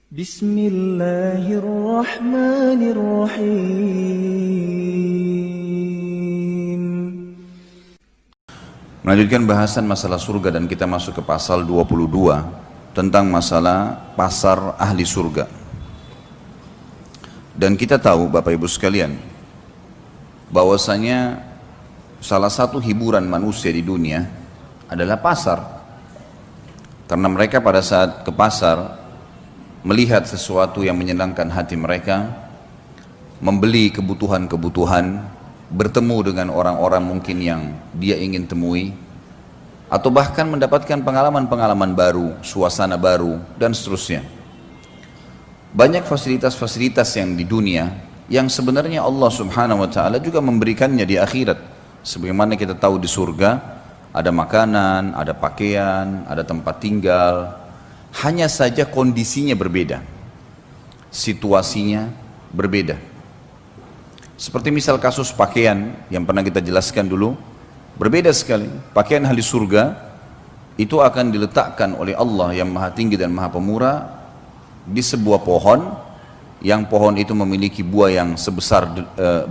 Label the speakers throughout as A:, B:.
A: Bismillahirrahmanirrahim.
B: Melanjutkan bahasan masalah surga dan kita masuk ke pasal 22 tentang masalah pasar ahli surga. Dan kita tahu Bapak Ibu sekalian bahwasanya salah satu hiburan manusia di dunia adalah pasar. Karena mereka pada saat ke pasar melihat sesuatu yang menyenangkan hati mereka, membeli kebutuhan-kebutuhan, bertemu dengan orang-orang mungkin yang dia ingin temui, atau bahkan mendapatkan pengalaman-pengalaman baru, suasana baru, dan seterusnya. Banyak fasilitas-fasilitas yang di dunia yang sebenarnya Allah Subhanahu wa Ta'ala juga memberikannya di akhirat. Sebagaimana kita tahu di surga ada makanan, ada pakaian, ada tempat tinggal. Hanya saja kondisinya berbeda, situasinya berbeda. Seperti misal kasus pakaian yang pernah kita jelaskan dulu, berbeda sekali. Pakaian ahli surga itu akan diletakkan oleh Allah yang maha tinggi dan maha pemurah di sebuah pohon, yang pohon itu memiliki buah yang sebesar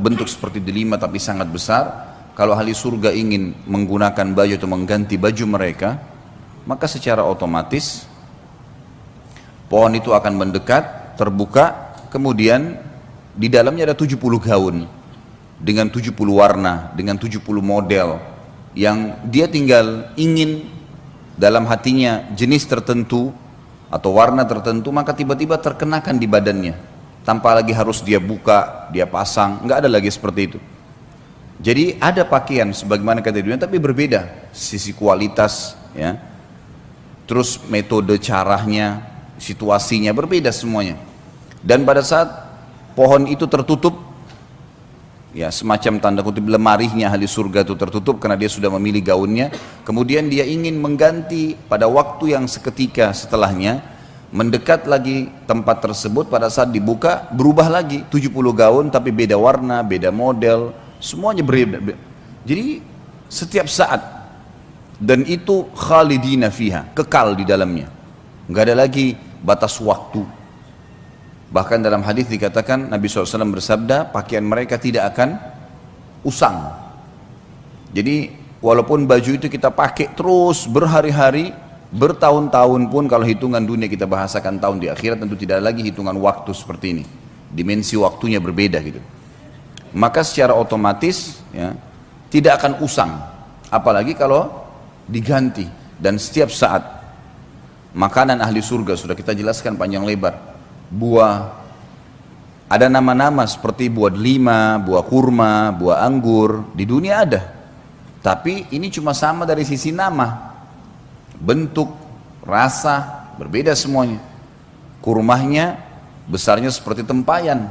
B: bentuk seperti delima tapi sangat besar. Kalau ahli surga ingin menggunakan baju atau mengganti baju mereka, maka secara otomatis pohon itu akan mendekat, terbuka, kemudian di dalamnya ada 70 gaun dengan 70 warna, dengan 70 model yang dia tinggal ingin dalam hatinya jenis tertentu atau warna tertentu, maka tiba-tiba terkenakan di badannya tanpa lagi harus dia buka, dia pasang, nggak ada lagi seperti itu. Jadi ada pakaian sebagaimana kata dunia tapi berbeda sisi kualitas ya. Terus metode caranya, situasinya berbeda semuanya. Dan pada saat pohon itu tertutup, ya semacam tanda kutip lemarinya ahli surga itu tertutup karena dia sudah memilih gaunnya, kemudian dia ingin mengganti pada waktu yang seketika setelahnya, mendekat lagi tempat tersebut, pada saat dibuka berubah lagi 70 gaun tapi beda warna, beda model, semuanya berbeda. Jadi setiap saat, dan itu khalidina fiha, kekal di dalamnya, nggak ada lagi batas waktu. Bahkan dalam hadis dikatakan Nabi SAW bersabda, pakaian mereka tidak akan usang. Jadi walaupun baju itu kita pakai terus berhari-hari, bertahun-tahun pun, kalau hitungan dunia kita bahasakan tahun, di akhirat tentu tidak ada lagi hitungan waktu seperti ini. Dimensi waktunya berbeda gitu. Maka secara otomatis ya, tidak akan usang, apalagi kalau diganti. Dan setiap saat makanan ahli surga sudah kita jelaskan panjang lebar. Buah, ada nama-nama seperti buah delima, buah kurma, buah anggur, di dunia ada. Tapi ini cuma sama dari sisi nama, bentuk, rasa, berbeda semuanya. Kurmahnya besarnya seperti tempayan,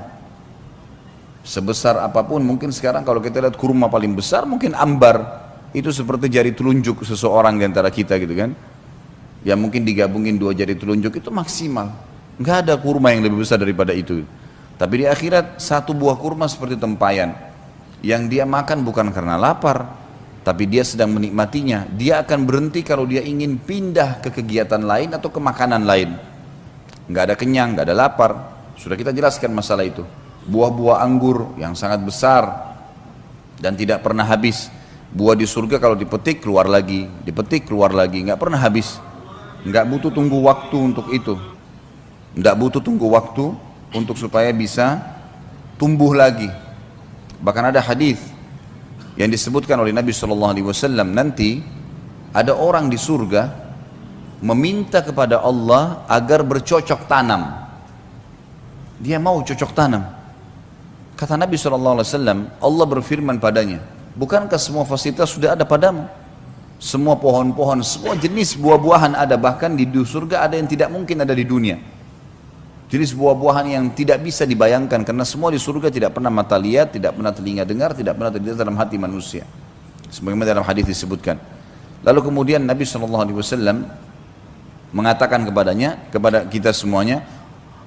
B: sebesar apapun. Mungkin sekarang kalau kita lihat kurma paling besar mungkin ambar, itu seperti jari telunjuk seseorang di antara kita gitu kan, ya mungkin digabungin 2 jari telunjuk itu maksimal. Nggak ada kurma yang lebih besar daripada itu. Tapi di akhirat satu buah kurma seperti tempayan, yang dia makan bukan karena lapar, tapi dia sedang menikmatinya. Dia akan berhenti kalau dia ingin pindah ke kegiatan lain atau ke makanan lain. Nggak ada kenyang, nggak ada lapar. Sudah kita jelaskan masalah itu. Buah-buah anggur yang sangat besar dan tidak pernah habis. Buah di surga kalau dipetik keluar lagi, dipetik keluar lagi, nggak pernah habis. Nggak butuh tunggu waktu untuk itu. Nggak butuh tunggu waktu untuk supaya bisa tumbuh lagi. Bahkan ada hadis yang disebutkan oleh Nabi SAW, nanti ada orang di surga meminta kepada Allah agar bercocok tanam. Dia mau cocok tanam. Kata Nabi SAW, Allah berfirman padanya, bukankah semua fasilitas sudah ada padamu? Semua pohon-pohon, semua jenis buah-buahan ada, bahkan di surga ada yang tidak mungkin ada di dunia. Jenis buah-buahan yang tidak bisa dibayangkan, karena semua di surga tidak pernah mata lihat, tidak pernah telinga dengar, tidak pernah terlintas dalam hati manusia. Sebagaimana dalam hadis disebutkan. Lalu kemudian Nabi SAW mengatakan kepadanya, kepada kita semuanya,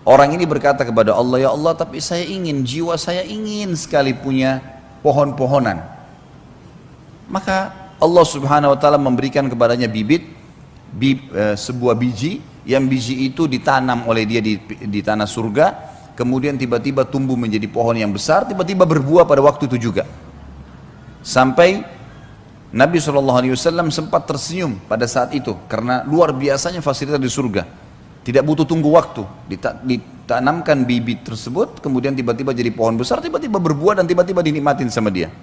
B: orang ini berkata kepada Allah, ya Allah, tapi saya ingin, jiwa saya ingin sekali punya pohon-pohonan. Maka Allah Subhanahu wa Ta'ala memberikan kepadanya sebuah biji yang biji itu ditanam oleh dia di tanah surga, kemudian tiba-tiba tumbuh menjadi pohon yang besar, tiba-tiba berbuah pada waktu itu juga. Sampai Nabi SAW sempat tersenyum pada saat itu, karena luar biasanya fasilitas di surga. Tidak butuh tunggu waktu, ditanamkan bibit tersebut, kemudian tiba-tiba jadi pohon besar, tiba-tiba berbuah dan tiba-tiba dinikmatin sama dia.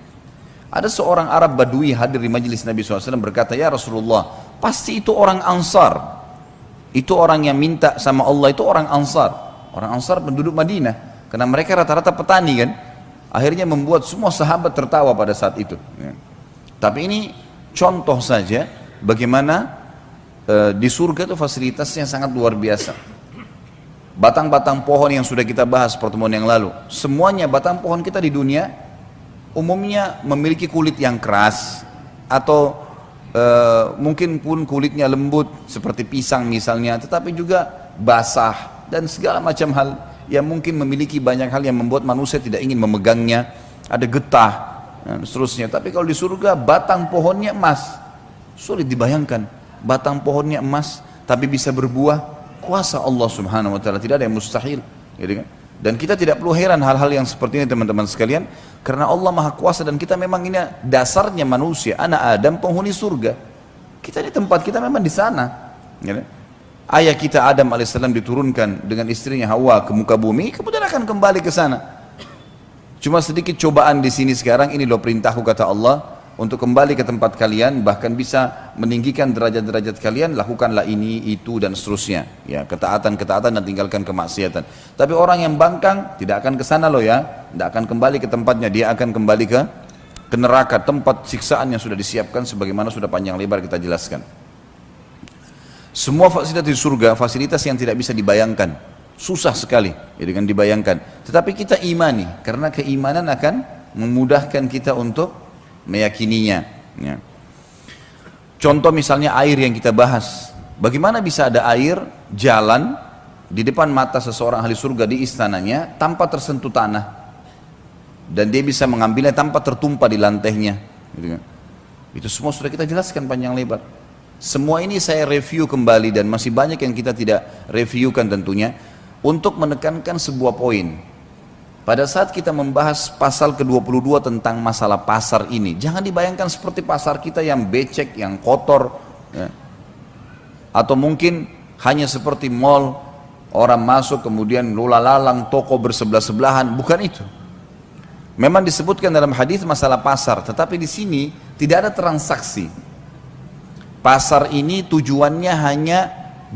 B: Ada seorang Arab Badui hadir di majelis Nabi SAW berkata, "Ya Rasulullah, pasti itu orang Ansar. Itu orang yang minta sama Allah, itu orang Ansar. Orang Ansar penduduk Madinah, karena mereka rata-rata petani kan." Akhirnya membuat semua sahabat tertawa pada saat itu. Tapi ini contoh saja bagaimana di surga itu fasilitasnya sangat luar biasa. Batang-batang pohon yang sudah kita bahas pertemuan yang lalu, semuanya batang pohon kita di dunia umumnya memiliki kulit yang keras atau mungkin pun kulitnya lembut seperti pisang misalnya, tetapi juga basah dan segala macam hal yang mungkin memiliki banyak hal yang membuat manusia tidak ingin memegangnya, ada getah dan seterusnya. Tapi kalau di surga batang pohonnya emas, sulit dibayangkan batang pohonnya emas tapi bisa berbuah, kuasa Allah Subhanahu wa taala, tidak ada yang mustahil, gitu kan? Dan kita tidak perlu heran hal-hal yang seperti ini teman-teman sekalian, karena Allah Maha Kuasa dan kita memang ini dasarnya manusia, anak Adam penghuni surga. Kita di tempat kita memang di sana, gitu. Ayah kita Adam alaihissalam diturunkan dengan istrinya Hawa ke muka bumi, kemudian akan kembali ke sana. Cuma sedikit cobaan di sini sekarang, ini loh perintahku kata Allah, untuk kembali ke tempat kalian, bahkan bisa meninggikan derajat-derajat kalian, lakukanlah ini, itu dan seterusnya. Ya, ketaatan-ketaatan dan tinggalkan kemaksiatan. Tapi orang yang bangkang tidak akan ke sana loh ya, tidak akan kembali ke tempatnya, dia akan kembali ke neraka, tempat siksaan yang sudah disiapkan sebagaimana sudah panjang lebar kita jelaskan. Semua fasilitas di surga, fasilitas yang tidak bisa dibayangkan. Susah sekali ya dengan dibayangkan, tetapi kita imani, karena keimanan akan memudahkan kita untuk meyakininya ya. Contoh misalnya air yang kita bahas, bagaimana bisa ada air jalan di depan mata seseorang ahli surga di istananya tanpa tersentuh tanah, dan dia bisa mengambilnya tanpa tertumpah di lantainya, gitu kan? Itu semua sudah kita jelaskan panjang lebar. Semua ini saya review kembali dan masih banyak yang kita tidak reviewkan tentunya, untuk menekankan sebuah poin. Pada saat kita membahas pasal ke-22 tentang masalah pasar ini, jangan dibayangkan seperti pasar kita yang becek, yang kotor ya. Atau mungkin hanya seperti mall, orang masuk kemudian lula-lalang, toko bersebelah-sebelahan, bukan itu. Memang disebutkan dalam hadis masalah pasar, tetapi di sini tidak ada transaksi. Pasar ini tujuannya hanya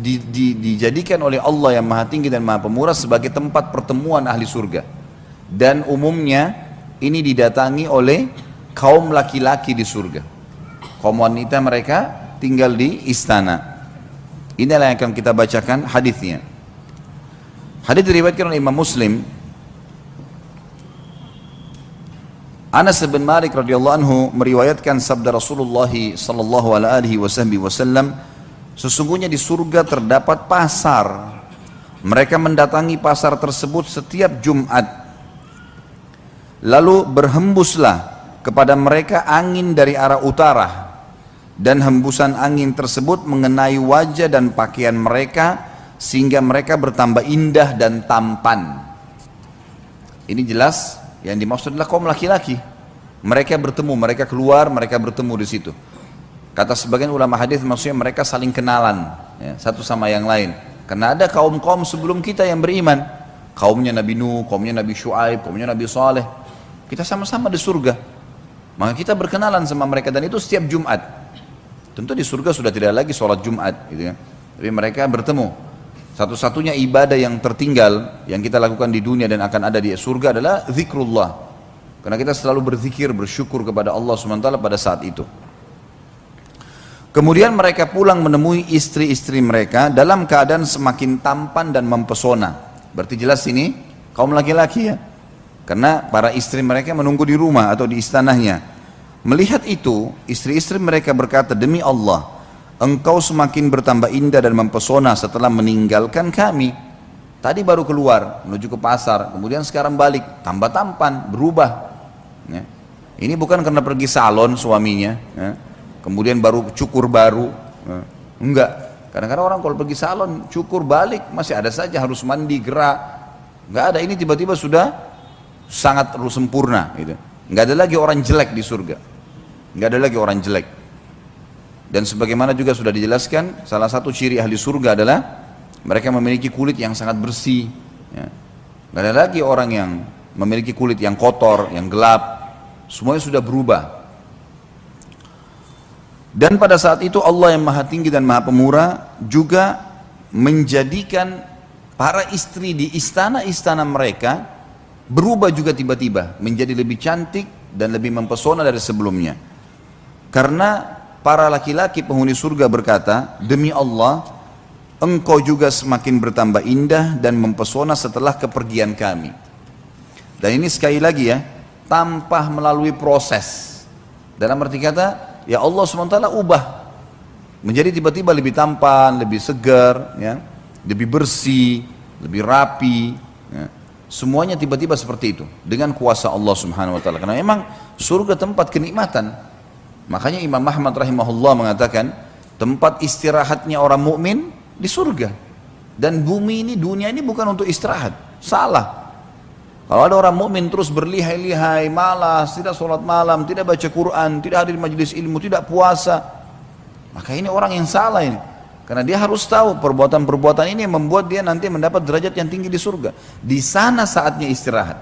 B: dijadikan oleh Allah yang Maha Tinggi dan Maha Pemurah sebagai tempat pertemuan ahli surga, dan umumnya ini didatangi oleh kaum laki-laki di surga. Kaum wanita mereka tinggal di istana. Inilah yang akan kita bacakan hadisnya. Hadis diriwayatkan oleh Imam Muslim. Anas bin Malik radhiyallahu anhu meriwayatkan sabda Rasulullah sallallahu alaihi wasallam, sesungguhnya di surga terdapat pasar. Mereka mendatangi pasar tersebut setiap Jumat. Lalu berhembuslah kepada mereka angin dari arah utara, dan hembusan angin tersebut mengenai wajah dan pakaian mereka sehingga mereka bertambah indah dan tampan. Ini jelas yang dimaksud adalah kaum laki-laki. Mereka bertemu, mereka keluar, mereka bertemu di situ. Kata sebagian ulama hadis maksudnya mereka saling kenalan ya, satu sama yang lain. Karena ada kaum-kaum sebelum kita yang beriman, kaumnya Nabi Nuh, kaumnya Nabi Shu'aib, kaumnya Nabi Saleh. Kita sama-sama di surga. Maka kita berkenalan sama mereka, dan itu setiap Jumat. Tentu di surga sudah tidak lagi sholat Jumat gitu ya. Tapi mereka bertemu. Satu-satunya ibadah yang tertinggal yang kita lakukan di dunia dan akan ada di surga adalah zikrullah. Karena kita selalu berzikir, bersyukur kepada Allah SWT pada saat itu. Kemudian mereka pulang menemui istri-istri mereka dalam keadaan semakin tampan dan mempesona. Berarti jelas ini kaum laki-laki ya. Karena para istri mereka menunggu di rumah atau di istananya. Melihat itu, istri-istri mereka berkata, "Demi Allah, engkau semakin bertambah indah dan mempesona setelah meninggalkan kami. Tadi baru keluar menuju ke pasar, kemudian sekarang balik, tambah tampan, berubah." Ya. Ini bukan karena pergi salon suaminya, ya. Kemudian baru cukur baru, ya. Enggak. Kadang-kadang orang kalau pergi salon, cukur balik, masih ada saja harus mandi, gerak. Nggak ada, ini tiba-tiba sudah sangat sempurna. Gitu. Nggak ada lagi orang jelek di surga. Nggak ada lagi orang jelek. Dan sebagaimana juga sudah dijelaskan, salah satu ciri ahli surga adalah mereka memiliki kulit yang sangat bersih. Ya. Nggak ada lagi orang yang memiliki kulit yang kotor, yang gelap. Semuanya sudah berubah. Dan pada saat itu Allah yang maha tinggi dan maha pemurah juga menjadikan para istri di istana-istana mereka berubah juga tiba-tiba menjadi lebih cantik dan lebih mempesona dari sebelumnya. Karena para laki-laki penghuni surga berkata, demi Allah, engkau juga semakin bertambah indah dan mempesona setelah kepergian kami. Dan ini sekali lagi ya, tanpa melalui proses. Dalam arti kata, ya Allah SWT ubah menjadi tiba-tiba lebih tampan, lebih segar, ya, lebih bersih, lebih rapi, ya. Semuanya tiba-tiba seperti itu dengan kuasa Allah Subhanahu wa taala. Karena memang surga tempat kenikmatan. Makanya Imam Ahmad rahimahullah mengatakan tempat istirahatnya orang mukmin di surga. Dan bumi ini, dunia ini bukan untuk istirahat. Salah. Kalau ada orang mukmin terus berlihai-lihai, malas, tidak sholat malam, tidak baca Quran, tidak hadir majelis ilmu, tidak puasa, maka ini orang yang salah ini. Karena dia harus tahu perbuatan-perbuatan ini yang membuat dia nanti mendapat derajat yang tinggi di surga. Di sana saatnya istirahat.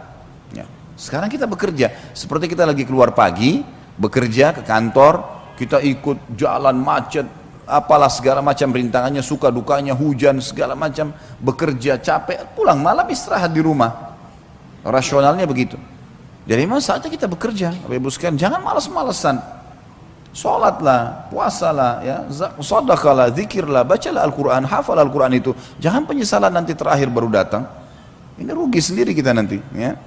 B: Ya. Sekarang kita bekerja, seperti kita lagi keluar pagi, bekerja ke kantor, kita ikut jalan macet, apalah segala macam rintangannya, suka dukanya, hujan, segala macam, bekerja capek, pulang malam istirahat di rumah. Rasionalnya begitu. Jadi memang saatnya kita bekerja, Bapak Ibu sekalian, jangan malas-malasan. Sholatlah, puasalah, ya, sedekahlah, zikirlah, bacalah Al-Quran, hafal Al-Quran itu. Jangan penyesalan nanti terakhir baru datang. Ini rugi sendiri kita nanti. Ya.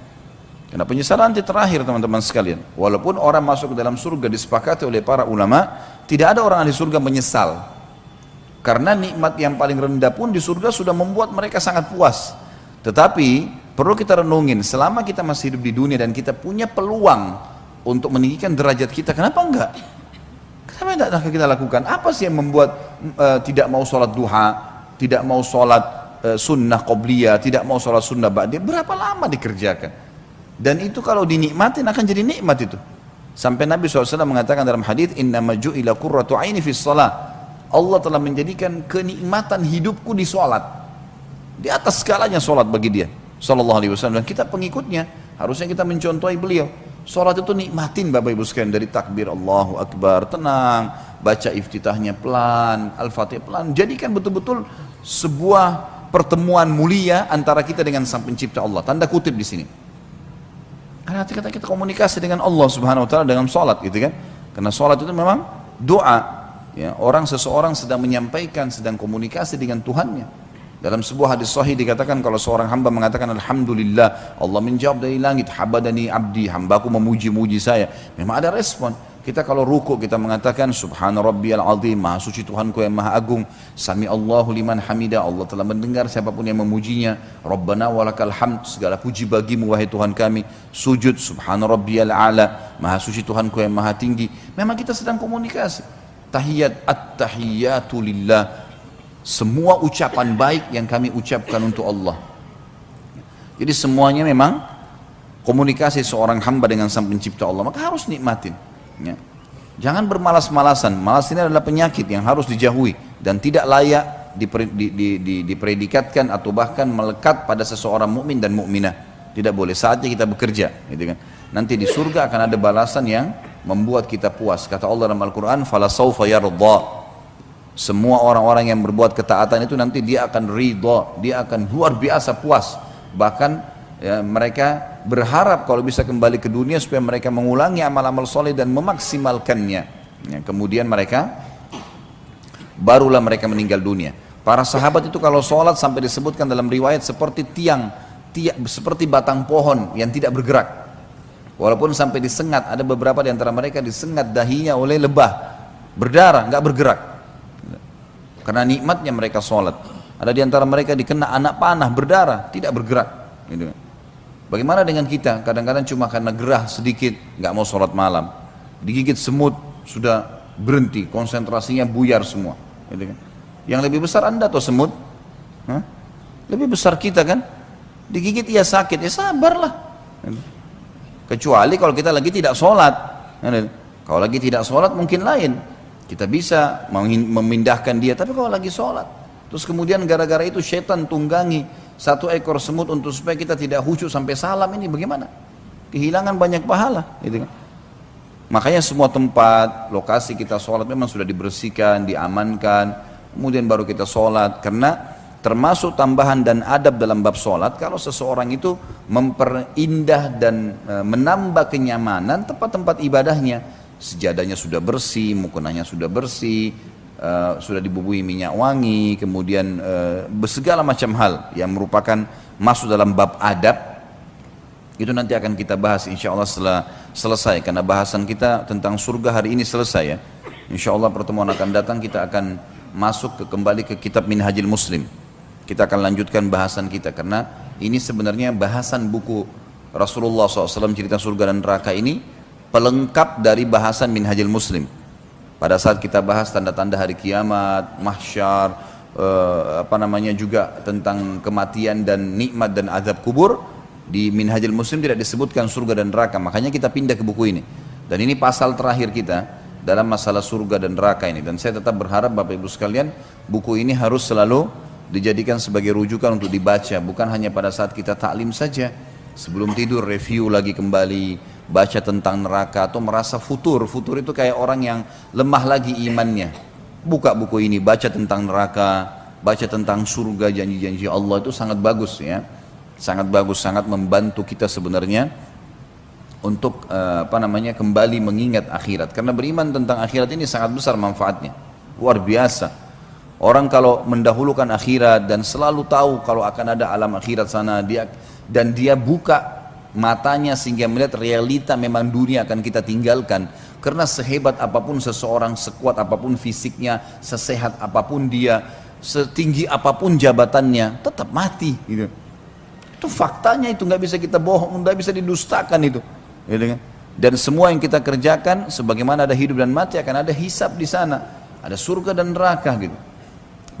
B: Karena penyesalan nanti terakhir teman-teman sekalian. Walaupun orang masuk ke dalam surga disepakati oleh para ulama, tidak ada orang ahli surga menyesal. Karena nikmat yang paling rendah pun di surga sudah membuat mereka sangat puas. Tetapi perlu kita renungin, selama kita masih hidup di dunia dan kita punya peluang untuk meninggikan derajat kita, kenapa enggak? Kenapa tidak kita lakukan? Apa sih yang membuat tidak mau sholat duha, tidak mau sholat sunnah qobliyah, tidak mau sholat sunnah ba'diyah? Berapa lama dikerjakan? Dan itu kalau dinikmatin akan jadi nikmat itu. Sampai Nabi SAW mengatakan dalam hadis, innama ju'ila qurratu aini fis shalah. Allah telah menjadikan kenikmatan hidupku di sholat. Di atas skalanya sholat bagi dia, sallallahu alaihi wasallam. Dan kita pengikutnya, harusnya kita mencontohi beliau. Sholat itu nikmatin Bapak Ibu sekalian, dari takbir Allahu Akbar, tenang, baca iftitahnya pelan, Al-Fatihah pelan. Jadikan betul-betul sebuah pertemuan mulia antara kita dengan Sang Pencipta Allah. Tanda kutip di sini. Karena kita komunikasi dengan Allah Subhanahu wa taala dengan sholat gitu kan. Karena sholat itu memang doa. Ya, seseorang sedang menyampaikan, sedang komunikasi dengan Tuhannya. Dalam sebuah hadis sahih dikatakan kalau seorang hamba mengatakan alhamdulillah, Allah menjawab dari langit, habadani abdi, hambaku memuji-muji saya. Memang ada respon. Kita kalau ruku kita mengatakan subhana rabbiyal azim, maha suci Tuhanku yang maha agung. Sami Allahu liman hamida, Allah telah mendengar siapapun yang memujinya. Rabbana walakal hamd, segala puji bagimu wahai Tuhan kami. Sujud subhana rabbiyal a'la, maha suci Tuhanku yang maha tinggi. Memang kita sedang komunikasi. Tahiyat at-tahiyatu lillah, semua ucapan baik yang kami ucapkan untuk Allah. Jadi semuanya memang komunikasi seorang hamba dengan Sang Pencipta Allah, maka harus nikmatin. Ya. Jangan bermalas-malasan. Malas ini adalah penyakit yang harus dijauhi dan tidak layak dipredikatkan atau bahkan melekat pada seseorang mukmin dan mukminah. Tidak boleh. Saatnya kita bekerja, gitu kan. Nanti di surga akan ada balasan yang membuat kita puas. Kata Allah dalam Al-Quran, "Fala sawfa yarda." Semua orang-orang yang berbuat ketaatan itu nanti dia akan ridha, dia akan luar biasa puas. Bahkan ya, mereka berharap kalau bisa kembali ke dunia supaya mereka mengulangi amal-amal soleh dan memaksimalkannya. Ya, kemudian barulah mereka meninggal dunia. Para sahabat itu kalau sholat sampai disebutkan dalam riwayat seperti tiang, seperti batang pohon yang tidak bergerak. Walaupun sampai disengat, ada beberapa di antara mereka disengat dahinya oleh lebah, berdarah, nggak bergerak. Karena nikmatnya mereka sholat. Ada di antara mereka dikena anak panah, berdarah, tidak bergerak. Gitu. Bagaimana dengan kita? Kadang-kadang cuma karena gerah sedikit, nggak mau sholat malam. Digigit semut, sudah berhenti, konsentrasinya buyar semua. Gitu kan? Yang lebih besar Anda atau semut? Hah? Lebih besar kita kan? Digigit ia sakit, ya sabarlah. Kecuali kalau kita lagi tidak sholat. Kalau lagi tidak sholat mungkin lain. Kita bisa memindahkan dia, tapi kalau lagi sholat. Terus kemudian gara-gara itu setan tunggangi satu ekor semut untuk supaya kita tidak khusyuk sampai salam, ini bagaimana? Kehilangan banyak pahala. Gitu kan? Makanya semua tempat, lokasi kita sholat memang sudah dibersihkan, diamankan. Kemudian baru kita sholat. Karena termasuk tambahan dan adab dalam bab sholat, kalau seseorang itu memperindah dan menambah kenyamanan tempat-tempat ibadahnya, sejadahnya sudah bersih, mukenanya sudah bersih, sudah dibubuhi minyak wangi, kemudian segala macam hal yang merupakan masuk dalam bab adab, itu nanti akan kita bahas insya Allah setelah selesai, karena bahasan kita tentang surga hari ini selesai ya. Insya Allah pertemuan akan datang kita akan masuk kembali ke kitab Minhajul Muslim. Kita akan lanjutkan bahasan kita, karena ini sebenarnya bahasan buku Rasulullah SAW cerita surga dan neraka ini pelengkap dari bahasan Minhajul Muslim. Pada saat kita bahas tanda-tanda hari kiamat, mahsyar, juga tentang kematian dan nikmat dan azab kubur, di Minhajul Muslim tidak disebutkan surga dan neraka, makanya kita pindah ke buku ini. Dan ini pasal terakhir kita dalam masalah surga dan neraka ini. Dan saya tetap berharap Bapak Ibu sekalian, buku ini harus selalu dijadikan sebagai rujukan untuk dibaca, bukan hanya pada saat kita taklim saja. Sebelum tidur review lagi kembali, baca tentang neraka, atau merasa futur itu kayak orang yang lemah lagi imannya. Buka buku ini, baca tentang neraka, baca tentang surga, janji-janji Allah, itu sangat bagus ya. Sangat bagus, sangat membantu kita sebenarnya untuk kembali mengingat akhirat. Karena beriman tentang akhirat ini sangat besar manfaatnya, luar biasa. Orang kalau mendahulukan akhirat dan selalu tahu kalau akan ada alam akhirat sana, dia buka matanya sehingga melihat realita memang dunia akan kita tinggalkan. Karena sehebat apapun seseorang, sekuat apapun fisiknya, sesehat apapun dia, setinggi apapun jabatannya, tetap mati gitu. Itu faktanya, itu nggak bisa kita bohong, nggak bisa didustakan itu. Gitu kan? Dan semua yang kita kerjakan, sebagaimana ada hidup dan mati, akan ada hisab di sana, ada surga dan neraka gitu.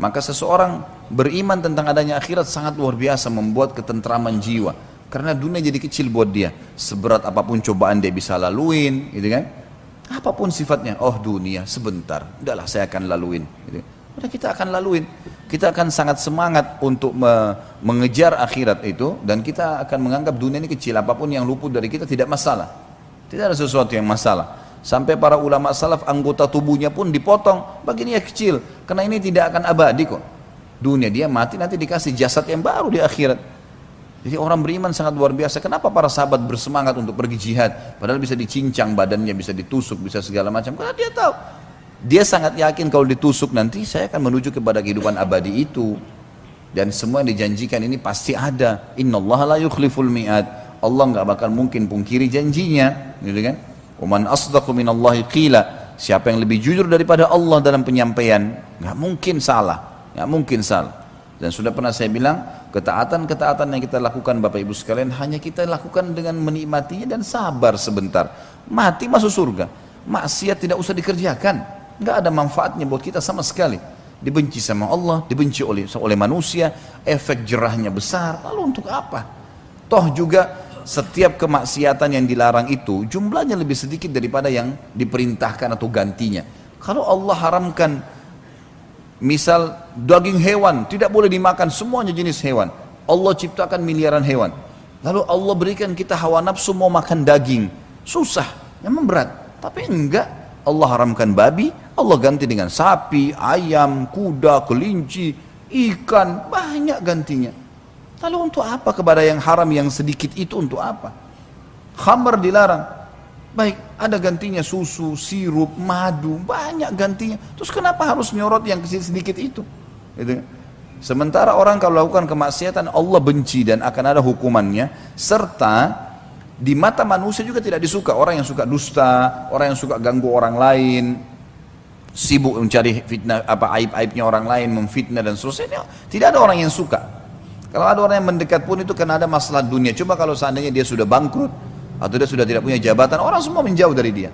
B: Maka seseorang beriman tentang adanya akhirat sangat luar biasa, membuat ketentraman jiwa. Karena dunia jadi kecil buat dia. Seberat apapun cobaan dia bisa laluin, gitu kan? Apapun sifatnya, oh dunia sebentar, udahlah saya akan laluin. Gitu. Udah kita akan laluin. Kita akan sangat semangat untuk mengejar akhirat itu, dan kita akan menganggap dunia ini kecil, apapun yang luput dari kita tidak masalah. Tidak ada sesuatu yang masalah. Sampai para ulama salaf anggota tubuhnya pun dipotong, bagi dia kecil, karena ini tidak akan abadi kok. Dunia dia mati, nanti dikasih jasad yang baru di akhirat. Jadi orang beriman sangat luar biasa. Kenapa para sahabat bersemangat untuk pergi jihad? Padahal bisa dicincang badannya, bisa ditusuk, bisa segala macam. Karena dia tahu, dia sangat yakin kalau ditusuk nanti saya akan menuju kepada kehidupan abadi itu. Dan semua yang dijanjikan ini pasti ada. Innallaha la yukhliful mi'ad. Allah nggak bakal mungkin pungkiri janjinya, gitu kan? Waman asdaqu minallahi qila. Siapa yang lebih jujur daripada Allah dalam penyampaian? Nggak mungkin salah, nggak mungkin salah. Dan sudah pernah saya bilang, ketaatan-ketaatan yang kita lakukan Bapak Ibu sekalian, hanya kita lakukan dengan menikmatinya dan sabar sebentar. Mati masuk surga. Maksiat tidak usah dikerjakan, nggak ada manfaatnya buat kita sama sekali. Dibenci sama Allah, dibenci oleh manusia, efek jerahnya besar. Lalu untuk apa? Toh juga setiap kemaksiatan yang dilarang itu jumlahnya lebih sedikit daripada yang diperintahkan atau gantinya. Kalau Allah haramkan misal daging hewan, tidak boleh dimakan semuanya jenis hewan. Allah ciptakan miliaran hewan. Lalu Allah berikan kita hawa nafsu mau makan daging. Susah, memang berat. Tapi enggak, Allah haramkan babi, Allah ganti dengan sapi, ayam, kuda, kelinci, ikan, banyak gantinya. Lalu untuk apa kepada yang haram yang sedikit itu, untuk apa? Khamr dilarang, baik ada gantinya susu, sirup, madu, banyak gantinya. Terus kenapa harus nyorot yang sedikit itu? Gitu. Sementara orang kalau lakukan kemaksiatan Allah benci dan akan ada hukumannya, serta di mata manusia juga tidak disuka. Orang yang suka dusta, orang yang suka ganggu orang lain, sibuk mencari fitnah, aib-aibnya orang lain, memfitnah dan seterusnya, tidak ada orang yang suka. Kalau ada orang yang mendekat pun itu karena ada masalah dunia. Coba kalau seandainya dia sudah bangkrut atau dia sudah tidak punya jabatan, orang semua menjauh dari dia.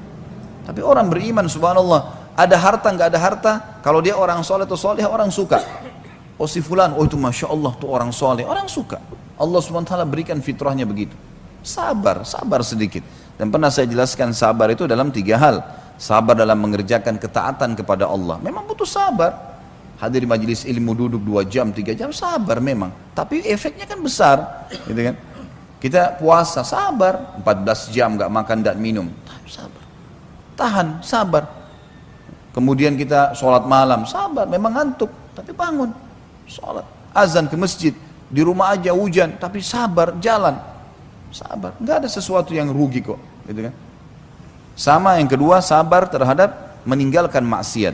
B: Tapi orang beriman, subhanallah, ada harta nggak ada harta, Kalau dia orang soleh atau soleh, orang suka. Oh si fulan, oh itu Masya Allah tuh orang soleh, orang suka. Allah SWT berikan fitrahnya begitu. Sabar, sabar sedikit. Dan pernah saya jelaskan sabar itu dalam 3 hal. Sabar dalam mengerjakan ketaatan kepada Allah. Memang butuh sabar. Hadir di majelis ilmu, duduk 2 jam, 3 jam, sabar memang. Tapi efeknya kan besar. Gitu kan? Kita puasa, sabar. 14 jam gak makan dan minum. Sabar. Tahan, sabar. Kemudian kita sholat malam, sabar. Memang ngantuk, tapi bangun. Sholat, azan ke masjid, di rumah aja hujan, tapi sabar, jalan, sabar, nggak ada sesuatu yang rugi kok, gitu kan? Sama yang kedua, sabar terhadap meninggalkan maksiat.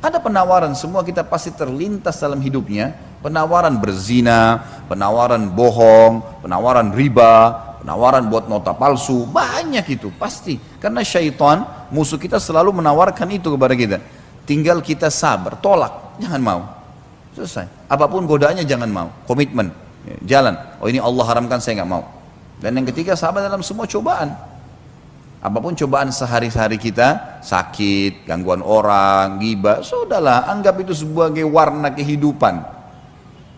B: Ada penawaran, semua kita pasti terlintas dalam hidupnya, penawaran berzina, penawaran bohong, penawaran riba, penawaran buat nota palsu, banyak itu pasti, karena syaitan musuh kita selalu menawarkan itu kepada kita. Tinggal kita sabar, tolak, jangan mau. Selesai. Apapun godaannya jangan mau. Komitmen. Jalan. Oh ini Allah haramkan, saya nggak mau. Dan yang ketiga, sabar dalam semua cobaan. Apapun cobaan sehari-hari kita, sakit, gangguan orang, ghibah, sudahlah, anggap itu sebagai warna kehidupan.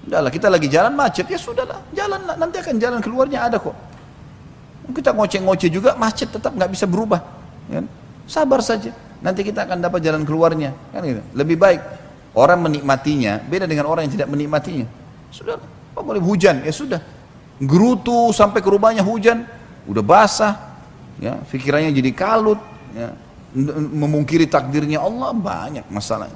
B: Sudahlah, kita lagi jalan macet, ya sudahlah, jalan, nanti akan jalan keluarnya ada kok. Kita ngoceh-ngoceh juga, macet tetap nggak bisa berubah. Kan? Sabar saja, nanti kita akan dapat jalan keluarnya. Kan gitu. Lebih baik orang menikmatinya beda dengan orang yang tidak menikmatinya. Sudah, apa boleh hujan? Ya sudah, gerutu sampai ke rumahnya hujan, udah basah, ya pikirannya jadi kalut, ya, memungkiri takdirnya Allah, banyak masalahnya.